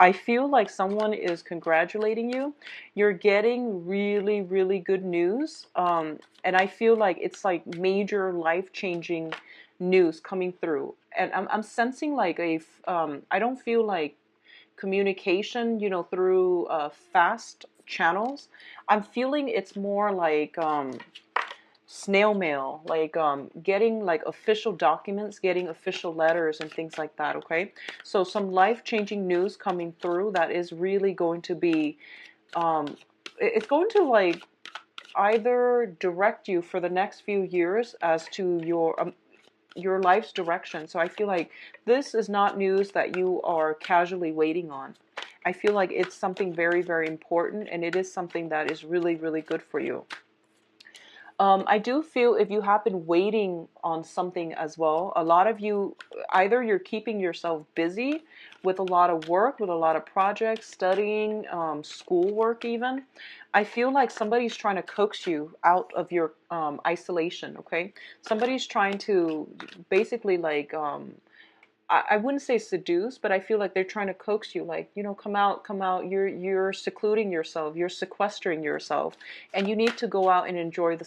I feel like someone is congratulating you. You're getting really, really good news. And I feel like it's like major life-changing news coming through. And I'm sensing like I don't feel like communication, through fast channels. I'm feeling it's more like snail mail, like getting like official documents, getting official letters and things like that. Okay, so some life-changing news coming through that is really going to be um, it's going to like either direct you for the next few years as to your life's direction. So I feel like this is not news that you are casually waiting on. I feel like it's something very, very important, and it is something that is really, really good for you. I do feel if you have been waiting on something as well, a lot of you, either you're keeping yourself busy with a lot of work, with a lot of projects, studying, schoolwork even. I feel like somebody's trying to coax you out of your isolation, okay? Somebody's trying to basically like I wouldn't say seduce, but I feel like they're trying to coax you, like, come out, come out. You're secluding yourself, you're sequestering yourself, and you need to go out and enjoy the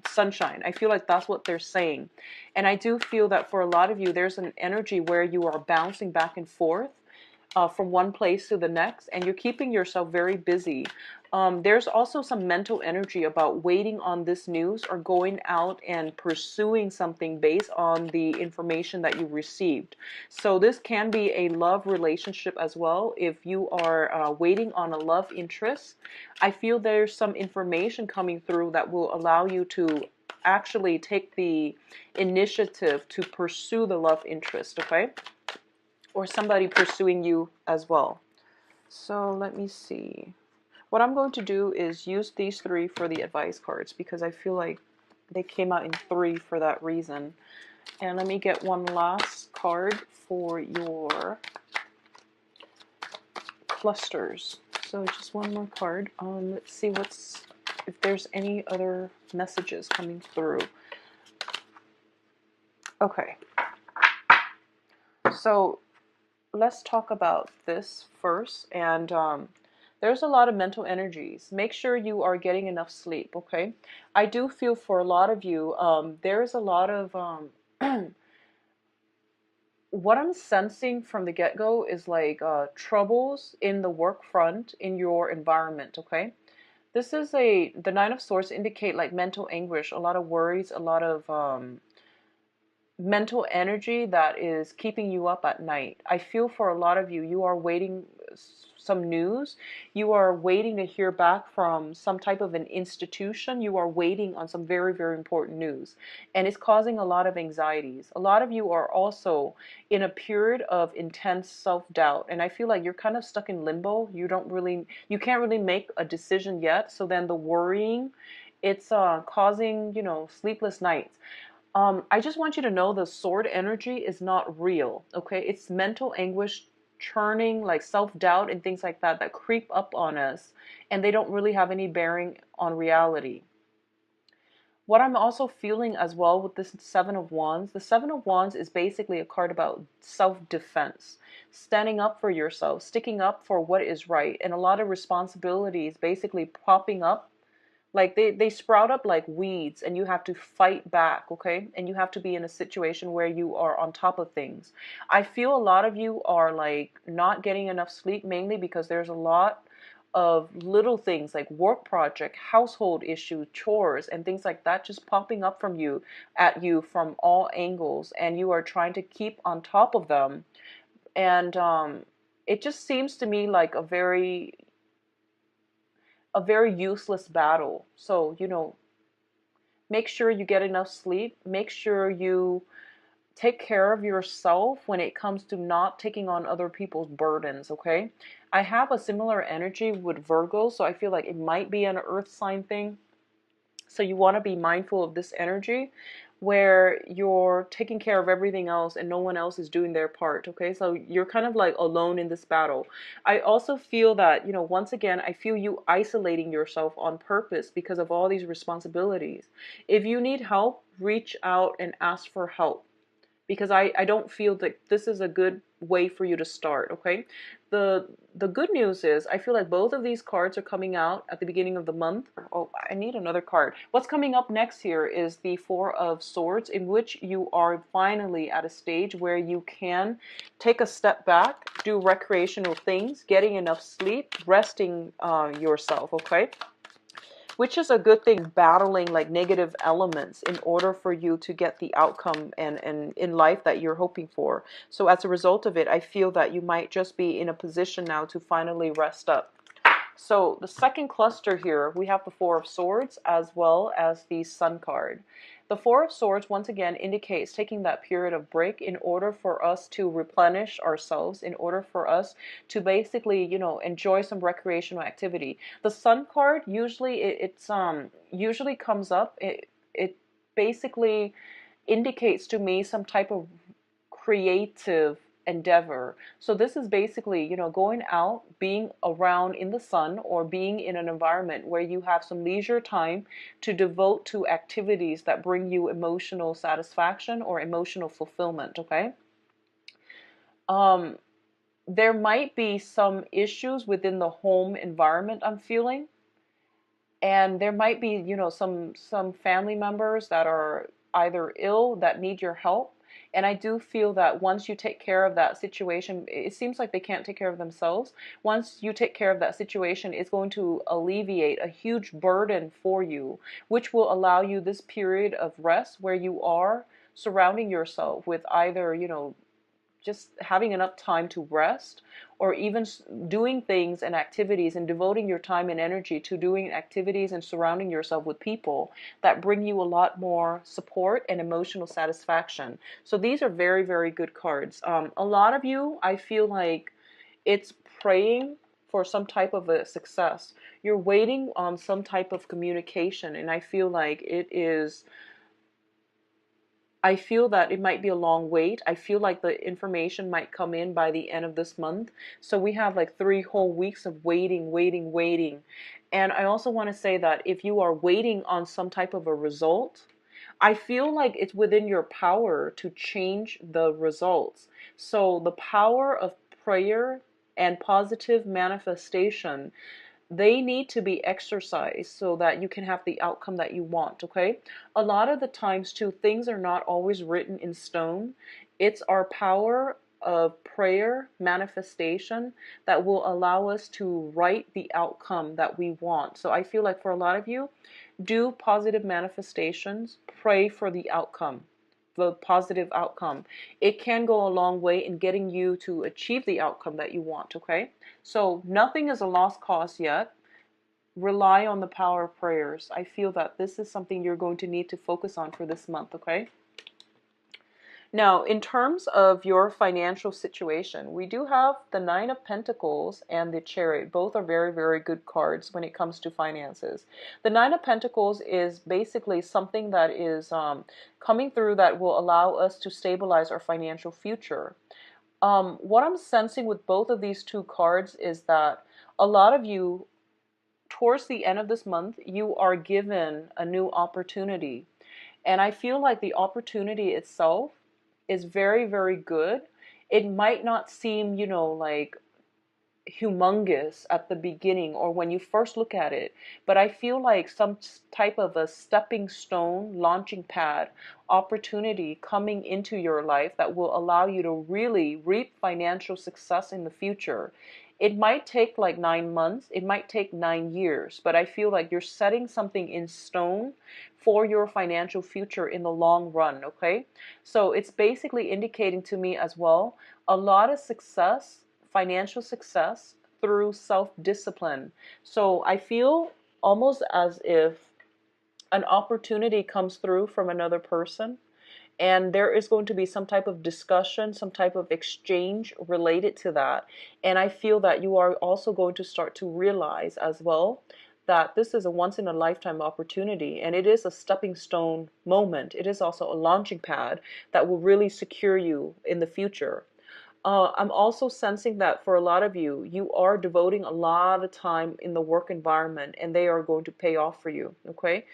sunshine. I feel like that's what they're saying. And I do feel that for a lot of you, there's an energy where you are bouncing back and forth from one place to the next, and you're keeping yourself very busy. There's also some mental energy about waiting on this news or going out and pursuing something based on the information that you received. So this can be a love relationship as well. If you are waiting on a love interest, I feel there's some information coming through that will allow you to actually take the initiative to pursue the love interest, okay? Or somebody pursuing you as well. So let me see. What I'm going to do is use these three for the advice cards because I feel like they came out in three for that reason. And let me get one last card for your clusters. So just one more card. Let's see if there's any other messages coming through. Okay. So let's talk about this first. And there's a lot of mental energies. Make sure you are getting enough sleep, okay? I do feel for a lot of you, there's a lot of what I'm sensing from the get-go is like troubles in the work front in your environment, okay? This is the Nine of Swords indicate like mental anguish, a lot of worries, a lot of mental energy that is keeping you up at night. I feel for a lot of you, you are waiting some news. You are waiting to hear back from some type of an institution. You are waiting on some very, very important news. And it's causing a lot of anxieties. A lot of you are also in a period of intense self-doubt. And I feel like you're kind of stuck in limbo. You can't really make a decision yet. So then the worrying, it's causing, sleepless nights. I just want you to know the sword energy is not real, okay? It's mental anguish, churning, like self-doubt and things like that creep up on us, and they don't really have any bearing on reality. What I'm also feeling as well with this Seven of Wands, the Seven of Wands is basically a card about self-defense, standing up for yourself, sticking up for what is right, and a lot of responsibilities basically popping up like they sprout up like weeds and you have to fight back, okay? And you have to be in a situation where you are on top of things. I feel a lot of you are like not getting enough sleep mainly because there's a lot of little things like work project, household issues, chores, and things like that just popping up from you at you from all angles, and you are trying to keep on top of them. And it just seems to me like a very useless battle. So, make sure you get enough sleep. Make sure you take care of yourself when it comes to not taking on other people's burdens, okay? I have a similar energy with Virgo, so I feel like it might be an earth sign thing. So you want to be mindful of this energy where you're taking care of everything else and no one else is doing their part, okay? So you're kind of like alone in this battle. I also feel that, once again, I feel you isolating yourself on purpose because of all these responsibilities. If you need help, reach out and ask for help because I don't feel that this is a good way for you to start, okay? The good news is I feel like both of these cards are coming out at the beginning of the month. Oh, I need another card. What's coming up next here is the Four of Swords, in which you are finally at a stage where you can take a step back, do recreational things, getting enough sleep, resting yourself, okay? Which is a good thing, battling like negative elements in order for you to get the outcome and in life that you're hoping for. So as a result of it, I feel that you might just be in a position now to finally rest up. So the second cluster here, we have the Four of Swords as well as the Sun card. The Four of Swords, once again, indicates taking that period of break in order for us to replenish ourselves, in order for us to basically, enjoy some recreational activity. The Sun card, usually it's usually comes up, it basically indicates to me some type of creative endeavor. So this is basically, going out, being around in the sun, or being in an environment where you have some leisure time to devote to activities that bring you emotional satisfaction or emotional fulfillment, okay? There might be some issues within the home environment, I'm feeling. And there might be, some family members that are either ill that need your help. And I do feel that once you take care of that situation, it seems like they can't take care of themselves. Once you take care of that situation, it's going to alleviate a huge burden for you, which will allow you this period of rest where you are surrounding yourself with either, just having enough time to rest, or even doing things and activities and devoting your time and energy to doing activities and surrounding yourself with people that bring you a lot more support and emotional satisfaction. So these are very, very good cards. A lot of you, I feel like it's praying for some type of a success. You're waiting on some type of communication, and I feel like I feel that it might be a long wait. I feel like the information might come in by the end of this month. So we have like 3 whole weeks of waiting, waiting, waiting. And I also want to say that if you are waiting on some type of a result, I feel like it's within your power to change the results. So the power of prayer and positive manifestation, they need to be exercised so that you can have the outcome that you want, okay? A lot of the times too, things are not always written in stone. It's our power of prayer manifestation that will allow us to write the outcome that we want. So I feel like for a lot of you, do positive manifestations, pray for the outcome, the positive outcome. It can go a long way in getting you to achieve the outcome that you want, okay? So nothing is a lost cause yet. Rely on the power of prayers. I feel that this is something you're going to need to focus on for this month, okay? Now, in terms of your financial situation, we do have the Nine of Pentacles and the Chariot. Both are very, very good cards when it comes to finances. The Nine of Pentacles is basically something that is coming through that will allow us to stabilize our financial future. What I'm sensing with both of these two cards is that a lot of you, towards the end of this month, you are given a new opportunity. And I feel like the opportunity itself is very, very good. It might not seem, like humongous at the beginning or when you first look at it, but I feel like some type of a stepping stone, launching pad, opportunity coming into your life that will allow you to really reap financial success in the future. It might take like 9 months, it might take 9 years, but I feel like you're setting something in stone for your financial future in the long run, okay? So it's basically indicating to me as well a lot of success, financial success through self-discipline. So I feel almost as if an opportunity comes through from another person, and there is going to be some type of discussion, some type of exchange related to that. And I feel that you are also going to start to realize as well that this is a once in a lifetime opportunity, and it is a stepping stone moment. It is also a launching pad that will really secure you in the future. I'm also sensing that for a lot of you, you are devoting a lot of time in the work environment, and they are going to pay off for you, okay?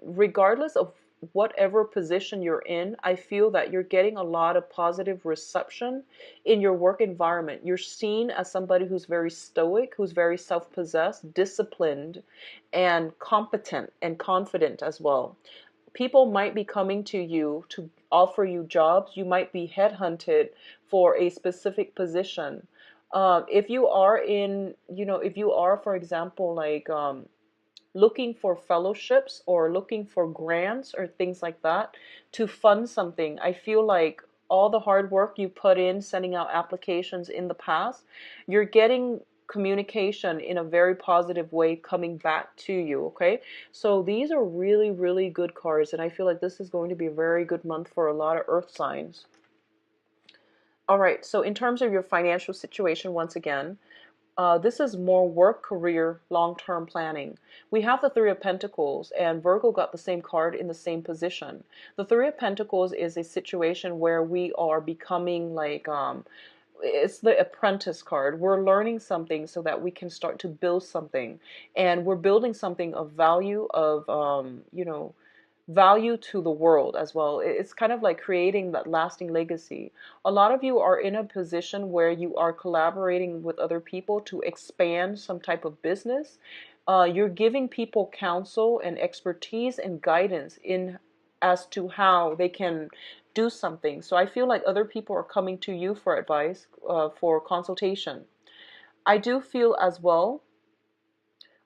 Regardless of whatever position you're in, I feel that you're getting a lot of positive reception in your work environment. You're seen as somebody who's very stoic, who's very self-possessed, disciplined, and competent and confident as well. People might be coming to you to offer you jobs. You might be headhunted for a specific position. If you are in, if you are, for example, like looking for fellowships or looking for grants or things like that to fund something, I feel like all the hard work you put in sending out applications in the past, you're getting communication in a very positive way coming back to you, okay? So these are really, really good cards, and I feel like this is going to be a very good month for a lot of earth signs. All right, so in terms of your financial situation, once again, this is more work, career, long-term planning. We have the Three of Pentacles, and Virgo got the same card in the same position. The Three of Pentacles is a situation where we are becoming like, it's the apprentice card. We're learning something so that we can start to build something. And we're building something of value, of, value to the world as well. It's kind of like creating that lasting legacy. A lot of you are in a position where you are collaborating with other people to expand some type of business. You're giving people counsel and expertise and guidance in as to how they can do something. So I feel like other people are coming to you for advice, for consultation. I do feel as well,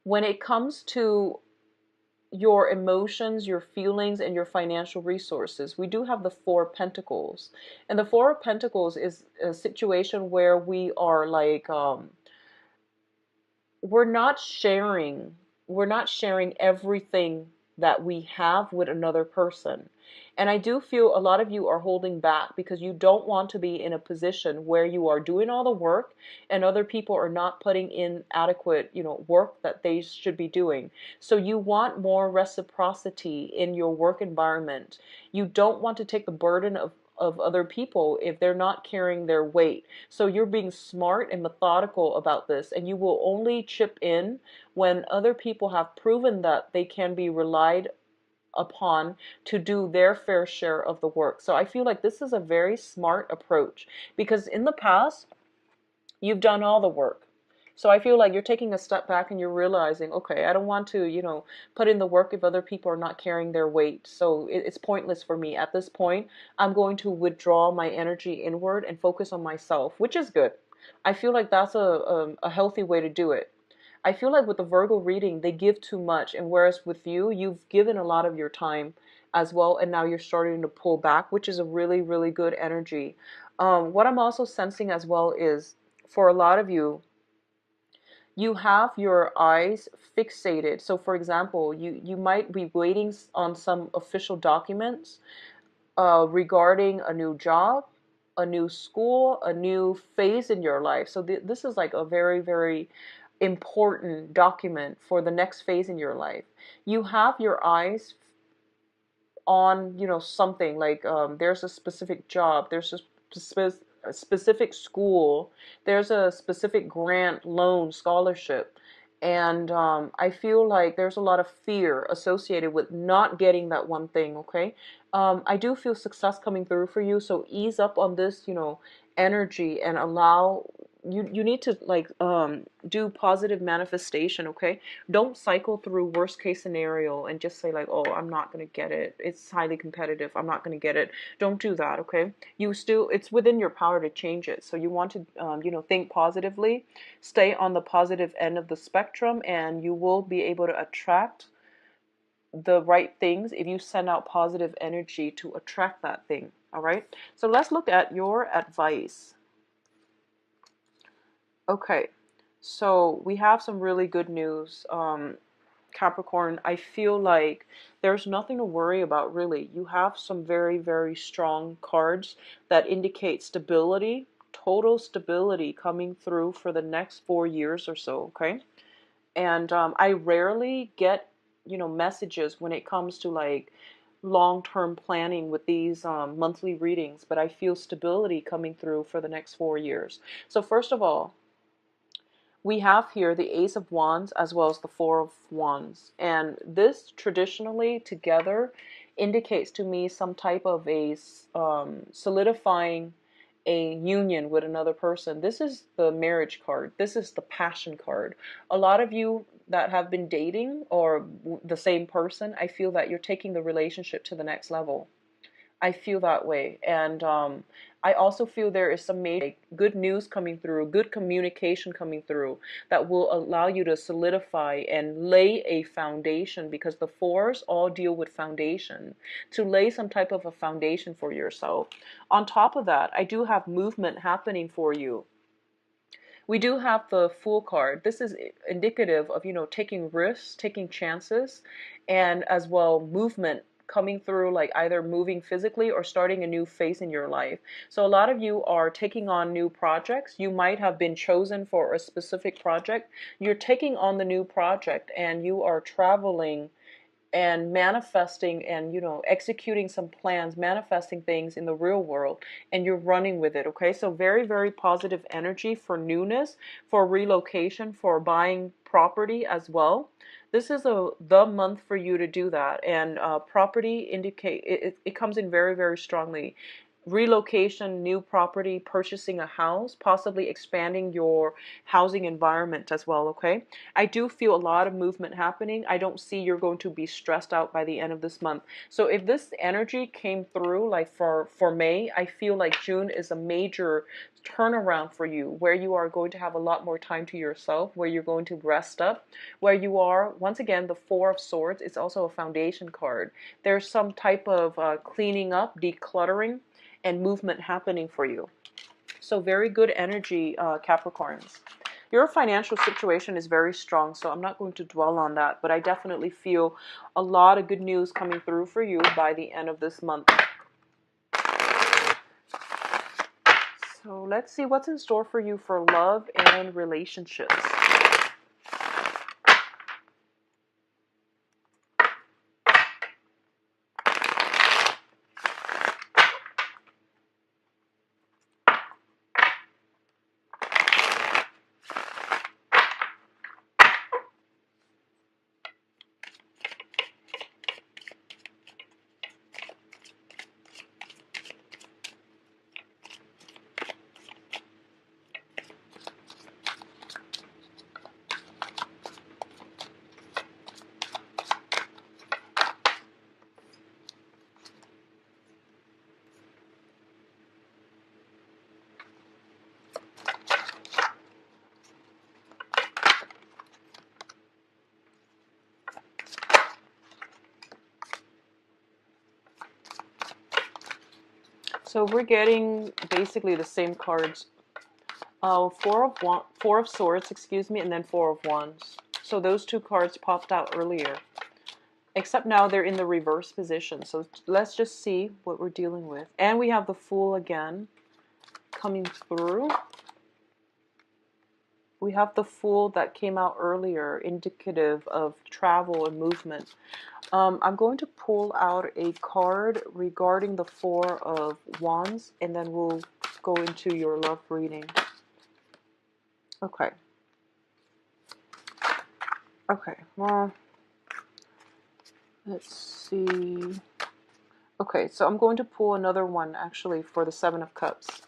when it comes to your emotions, your feelings, and your financial resources, we do have the Four of Pentacles. And the Four of Pentacles is a situation where we are like, we're not sharing, everything that we have with another person. And I do feel a lot of you are holding back because you don't want to be in a position where you are doing all the work and other people are not putting in adequate, work that they should be doing. So you want more reciprocity in your work environment. You don't want to take the burden of other people if they're not carrying their weight. So you're being smart and methodical about this, and you will only chip in when other people have proven that they can be relied upon to do their fair share of the work. So I feel like this is a very smart approach because in the past, you've done all the work. So I feel like you're taking a step back and you're realizing, okay, I don't want to, put in the work if other people are not carrying their weight. So it's pointless for me. At this point, I'm going to withdraw my energy inward and focus on myself, which is good. I feel like that's a healthy way to do it. I feel like with the Virgo reading, they give too much. And whereas with you, you've given a lot of your time as well. And now you're starting to pull back, which is a really, really good energy. What I'm also sensing as well is for a lot of you, you have your eyes fixated. So for example, you might be waiting on some official documents regarding a new job, a new school, a new phase in your life. So this is like a very, very important document for the next phase in your life. You have your eyes on, something like there's a specific job, there's a specific school, there's a specific grant, loan, scholarship. And I feel like there's a lot of fear associated with not getting that one thing, okay? I do feel success coming through for you, so ease up on this, energy and allow, you need to like do positive manifestation, okay? Don't cycle through worst case scenario and just say like, oh, I'm not gonna get it, it's highly competitive, I'm not gonna get it. Don't do that, okay? It's within your power to change it. So you want to think positively, stay on the positive end of the spectrum, and you will be able to attract the right things if you send out positive energy to attract that thing. All right, so let's look at your advice. Okay, so we have some really good news. Capricorn, I feel like there's nothing to worry about really. You have some very, very strong cards that indicate stability, total stability coming through for the next 4 years or so, okay? And I rarely get, messages when it comes to like long-term planning with these monthly readings, but I feel stability coming through for the next 4 years. So first of all, we have here the Ace of Wands as well as the Four of Wands. And this traditionally together indicates to me some type of a solidifying a union with another person. This is the marriage card. This is the passion card. A lot of you that have been dating or the same person, I feel that you're taking the relationship to the next level. I feel that way. And I also feel there is some major good news coming through, good communication coming through that will allow you to solidify and lay a foundation, because the fours all deal with foundation, to lay some type of a foundation for yourself. On top of that, I do have movement happening for you. We do have the Fool card. This is indicative of, taking risks, taking chances, and as well movement coming through, like either moving physically or starting a new phase in your life. So a lot of you are taking on new projects. You might have been chosen for a specific project. You're taking on the new project and you are traveling and manifesting and executing some plans, manifesting things in the real world, and you're running with it. Okay, so very, very positive energy for newness, for relocation, for buying property as well. This is the month for you to do that. And property indicate it comes in very, very strongly. Relocation, new property, purchasing a house, possibly expanding your housing environment as well. Okay, I do feel a lot of movement happening. I don't see you're going to be stressed out by the end of this month. So if this energy came through like for May, I feel like June is a major turnaround for you, where you are going to have a lot more time to yourself, where you're going to rest up, where you are, once again, the Four of Swords. It's also a foundation card. There's some type of cleaning up, decluttering, and movement happening for you. So very good energy, Capricorns. Your financial situation is very strong, so I'm not going to dwell on that, but I definitely feel a lot of good news coming through for you by the end of this month. So let's see what's in store for you for love and relationships. So we're getting basically the same cards. Four of Swords, excuse me, and then Four of Wands. So those two cards popped out earlier. Except now they're in the reverse position. So let's just see what we're dealing with. And we have the Fool again coming through. We have the Fool that came out earlier, indicative of travel and movement. I'm going to pull out a card regarding the Four of Wands, and then we'll go into your love reading. Okay. Okay, well, let's see. Okay, so I'm going to pull another one, actually, for the Seven of Cups.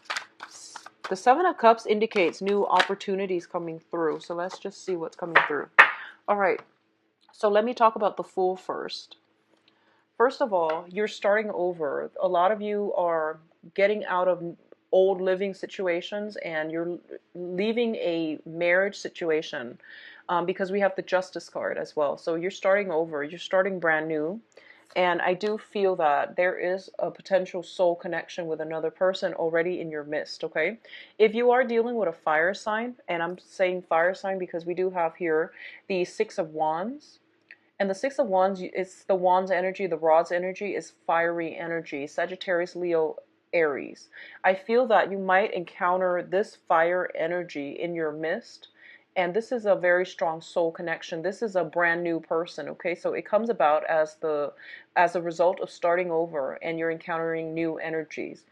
The Seven of Cups indicates new opportunities coming through, so let's just see what's coming through. All right, so let me talk about the Fool first. First of all, you're starting over. A lot of you are getting out of old living situations and you're leaving a marriage situation because we have the Justice card as well. So you're starting over. You're starting brand new. And I do feel that there is a potential soul connection with another person already in your midst, okay? If you are dealing with a fire sign, and I'm saying fire sign because we do have here the Six of Wands. And the Six of Wands, it's the Wands energy, the Rod's energy is fiery energy. Sagittarius, Leo, Aries. I feel that you might encounter this fire energy in your midst. And this is a very strong soul connection. This is a brand new person, okay? So it comes about as a result of starting over and you're encountering new energies.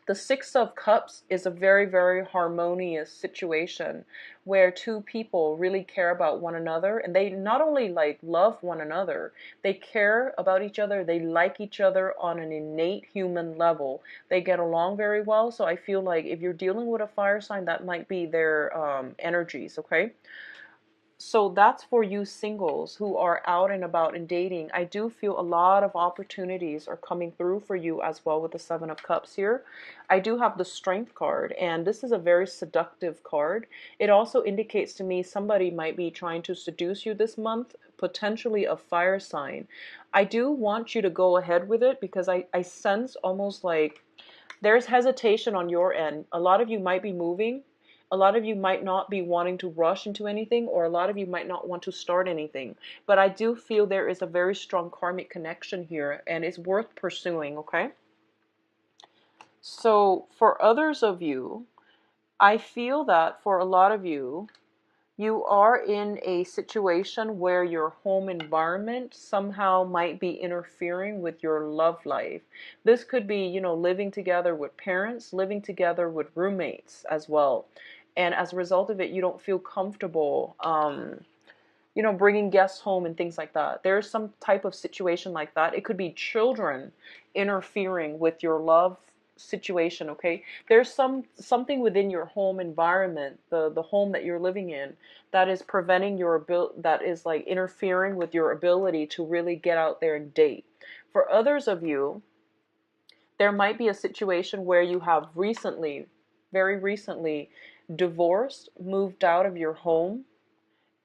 The Six of Cups is a very, very harmonious situation where two people really care about one another, and they not only like love one another, they care about each other, they like each other on an innate human level. They get along very well. So I feel like if you're dealing with a fire sign, that might be their energies, okay? So that's for you singles who are out and about and dating. I do feel a lot of opportunities are coming through for you as well with the Seven of Cups here. I do have the Strength card, and this is a very seductive card. It also indicates to me somebody might be trying to seduce you this month, potentially a fire sign. I do want you to go ahead with it because I sense almost like there's hesitation on your end. A lot of you might be moving. A lot of you might not be wanting to rush into anything, or a lot of you might not want to start anything. But I do feel there is a very strong karmic connection here, and it's worth pursuing, okay? So for others of you, I feel that for a lot of you, you are in a situation where your home environment somehow might be interfering with your love life. This could be, you know, living together with parents, living together with roommates as well. And as a result of it, you don't feel comfortable, you know, bringing guests home and things like that. There's some type of situation like that. It could be children interfering with your love situation, okay? There's something within your home environment, the home that you're living in, that is preventing your that is like interfering with your ability to really get out there and date. For others of you, there might be a situation where you have recently, very recently, divorced, moved out of your home,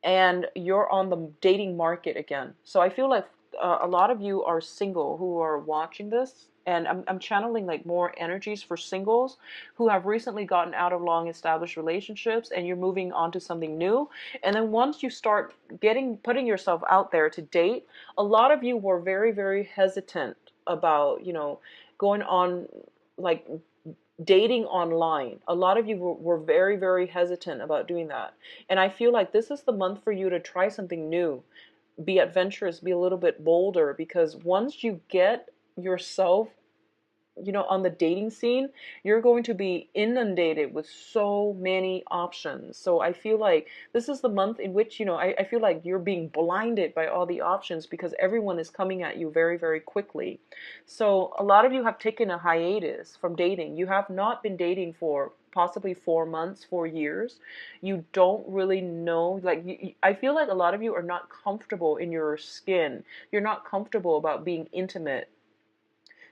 and you're on the dating market again. So I feel like a lot of you are single who are watching this, and I'm channeling like more energies for singles who have recently gotten out of long established relationships, and you're moving on to something new. And then once you start putting yourself out there to date, a lot of you were very, very hesitant about, you know, going on like dating online. A lot of you were very, very hesitant about doing that. And I feel like this is the month for you to try something new, be adventurous, be a little bit bolder, because once you get yourself, you know, on the dating scene, you're going to be inundated with so many options. So I feel like this is the month in which, you know, I feel like you're being blinded by all the options because everyone is coming at you very, very quickly. So a lot of you have taken a hiatus from dating. You have not been dating for possibly 4 months, 4 years. You don't really know, like, I feel like a lot of you are not comfortable in your skin. You're not comfortable about being intimate.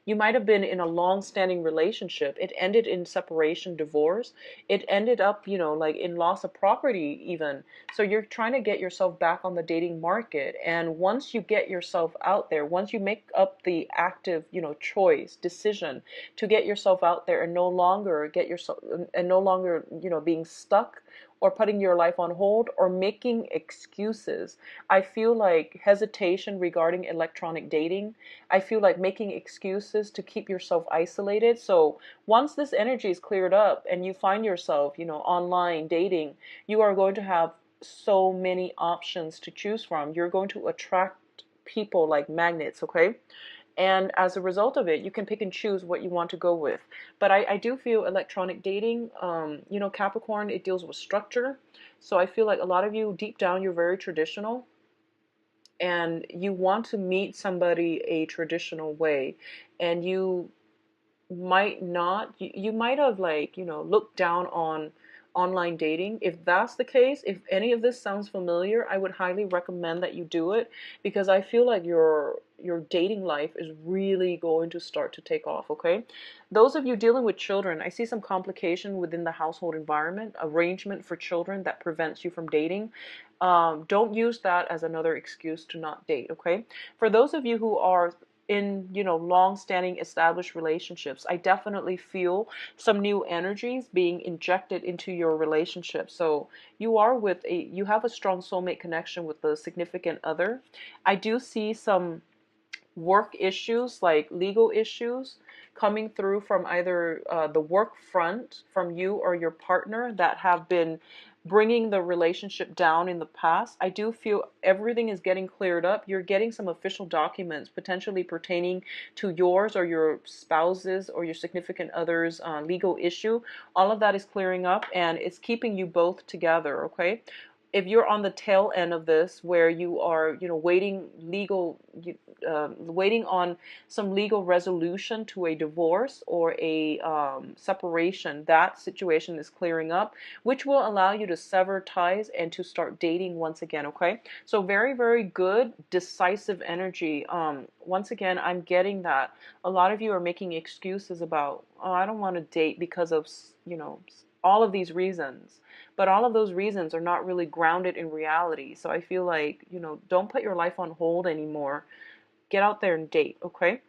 You might have been in a long-standing relationship. It ended in separation, divorce. It ended up, you know, like in loss of property even. So you're trying to get yourself back on the dating market. And once you get yourself out there, once you make up the active, you know, choice, decision to get yourself out there and no longer you know, being stuck or putting your life on hold or making excuses. I feel like hesitation regarding electronic dating. I feel like making excuses to keep yourself isolated. So once this energy is cleared up and you find yourself, you know, online dating, you are going to have so many options to choose from. You're going to attract people like magnets, okay? And as a result of it, you can pick and choose what you want to go with. But I do feel electronic dating, you know, Capricorn, it deals with structure. So I feel like a lot of you, deep down, you're very traditional. And you want to meet somebody a traditional way. And you might not, you might have, like, you know, looked down on online dating. If that's the case, if any of this sounds familiar, I would highly recommend that you do it, because I feel like your dating life is really going to start to take off, okay? Those of you dealing with children, I see some complication within the household environment, arrangement for children that prevents you from dating. Don't use that as another excuse to not date, okay? For those of you who are in, you know, long-standing established relationships, I definitely feel some new energies being injected into your relationship. So you have a strong soulmate connection with the significant other. I do see some work issues, like legal issues, coming through from either the work front, from you or your partner, that have been bringing the relationship down in the past. I do feel everything is getting cleared up. You're getting some official documents potentially pertaining to yours or your spouse's or your significant other's legal issue. All of that is clearing up, and it's keeping you both together, okay? If you're on the tail end of this, where you are, waiting waiting on some legal resolution to a divorce or a separation, that situation is clearing up, which will allow you to sever ties and to start dating once again. Okay, so very, very good, decisive energy. Once again, I'm getting that a lot of you are making excuses about, oh, I don't want to date because of, all of these reasons. But all of those reasons are not really grounded in reality. So I feel like, don't put your life on hold anymore. Get out there and date, okay?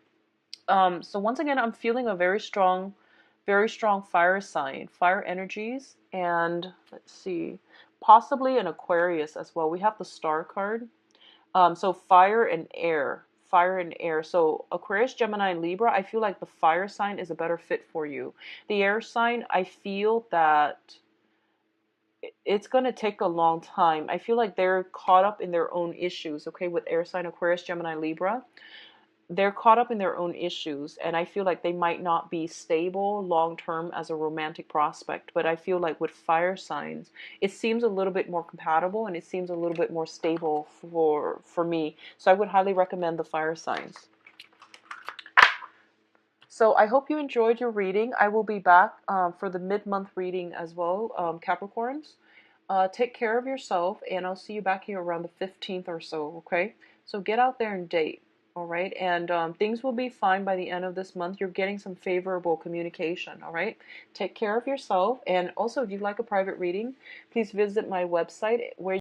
So once again, I'm feeling a very strong fire sign, fire energies, and let's see, possibly an Aquarius as well. We have the Star card. So fire and air. Fire and air. So Aquarius, Gemini, and Libra, I feel like the fire sign is a better fit for you. The air sign, I feel that it's going to take a long time. I feel like they're caught up in their own issues, okay, with air sign, Aquarius, Gemini, Libra. They're caught up in their own issues, and I feel like they might not be stable long term as a romantic prospect. But I feel like with fire signs, it seems a little bit more compatible, and it seems a little bit more stable for me. So I would highly recommend the fire signs. So I hope you enjoyed your reading. I will be back for the mid-month reading as well, Capricorns. Take care of yourself, and I'll see you back here around the 15th or so, okay? So get out there and date, all right? And things will be fine by the end of this month. You're getting some favorable communication, all right? Take care of yourself. And also, if you'd like a private reading, please visit my website where